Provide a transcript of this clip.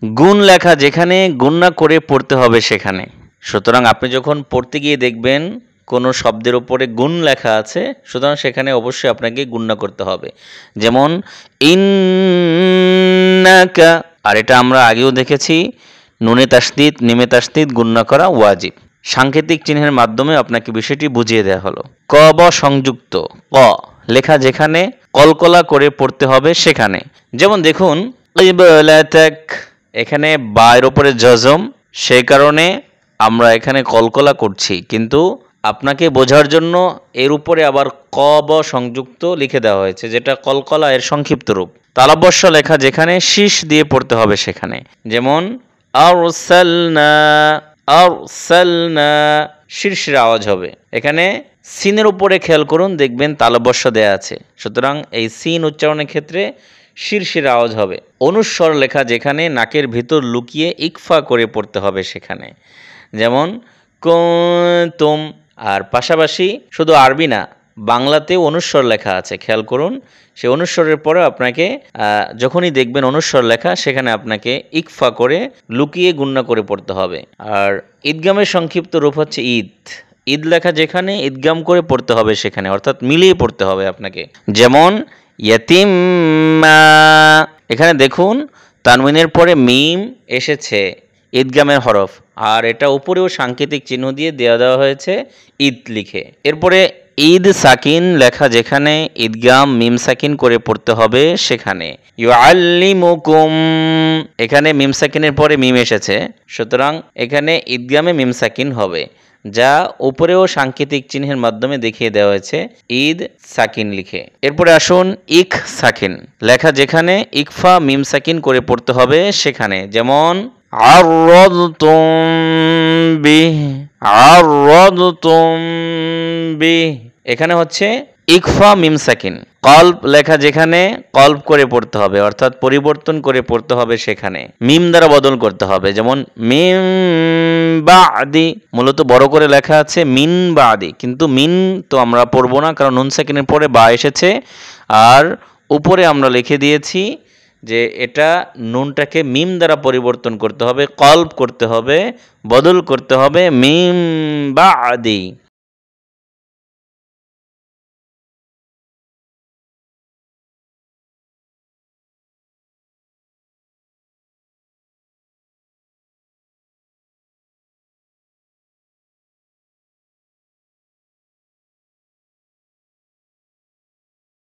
গুণ লেখা যেখানে গুণনা করে পড়তে হবে সেখানে। সুতরাং আপনি যখন পড়তে গিয়ে দেখবেন কোনো শব্দের উপরে গুণ লেখা আছে, সুতরাং সেখানে অবশ্যই আপনাকে গুণনা করতে হবে। যেমন ইন্নাকা, আর এটা আমরা আগেও দেখেছি, নুনে তাসদিদ মিমে তাসদিদ গুণনা করা ওয়াজিব। সাংকেতিক চিহ্নের মাধ্যমে আপনাকে বিষয়টি বুঝিয়ে দেওয়া হলো। ক ব সংযুক্ত ক লেখা যেখানে কলকলা করে পড়তে হবে সেখানে। যেমন দেখুন কিবলাতাক, এখানে বা এর উপরে জজম, সেই কারণে আমরা এখানে কলকলা করছি, কিন্তু আপনাকে বোঝার জন্য এর উপরে আবার ক ব সংযুক্ত লিখে দেওয়া হয়েছে, যেটা কলকলা এর সংক্ষিপ্ত রূপ। তালব্যস্য লেখা যেখানে শীষ দিয়ে পড়তে হবে সেখানে। যেমন আরসালনা, আরসালনা শীর্ষের আওয়াজ হবে। এখানে সিনের উপরে খেয়াল করুন, দেখবেন তালব্যস্য দেয়া আছে, সুতরাং এই সিন উচ্চারণের ক্ষেত্রে শীর্ষের আওয়াজ হবে। অনুস্বর লেখা যেখানে নাকের ভিতর লুকিয়ে ইকফা করে পড়তে হবে সেখানে। যেমন কুনতুম। আর পাশাপাশি শুধু আরবি না, বাংলাতেও অনুস্বর লেখা আছে, খেয়াল করুন। সেই অনুস্বরের পরে আপনাকে যখনই দেখবেন অনুস্বর লেখা, সেখানে আপনাকে ইকফা করে লুকিয়ে গুণনা করে পড়তে হবে। আর ঈদগামের সংক্ষিপ্ত রূপ হচ্ছে ঈদ। ঈদ লেখা যেখানে ঈদগাম করে পড়তে হবে সেখানে, অর্থাৎ মিলিয়ে পড়তে হবে আপনাকে। যেমন ইয়াতিম্মা, এখানে দেখুন তানউইনের পরে মিম এসেছে ঈদগামের হরফ, আর এটা উপরেও সাংকেতিক চিহ্ন দিয়ে দেওয়া হয়েছে ঈদ লিখে। এরপরে ঈদ সাকিন লেখা যেখানে ঈদগাম মিম সাকিন করে পড়তে হবে সেখানে। ইউআল্লিমুকুম, এখানে মিম সাকিনের পরে মিম এসেছে, সুতরাং এখানে ঈদগামে মিম সাকিন হবে, যা উপরেও সাংকেতিক চিহ্নের মাধ্যমে দেখিয়ে দেওয়া হয়েছে ঈদ সাকিন লিখে। এরপরে আসুন ইক সাকিন লেখা যেখানে ইকফা মিম সাকিন করে পড়তে হবে সেখানে। যেমন আররাদতুম বিহ, আররাদতুম বিহ, এখানে হচ্ছে ইকফা মিম সাকিন। কল্প লেখা যেখানে কল্প করে পড়তে হবে, অর্থাৎ পরিবর্তন করে পড়তে হবে সেখানে, মিম দ্বারা বদল করতে হবে। যেমন মিম বাদি, মূলত বড় করে লেখা আছে মিন বাদি, কিন্তু মিন তো আমরা পড়বো না, কারণ নুন সাকিনের পরে বা এসেছে, আর উপরে আমরা লিখে দিয়েছি যে এটা নুনটাকে মিম দ্বারা পরিবর্তন করতে হবে, কল্প করতে হবে, বদল করতে হবে মিম বাদি।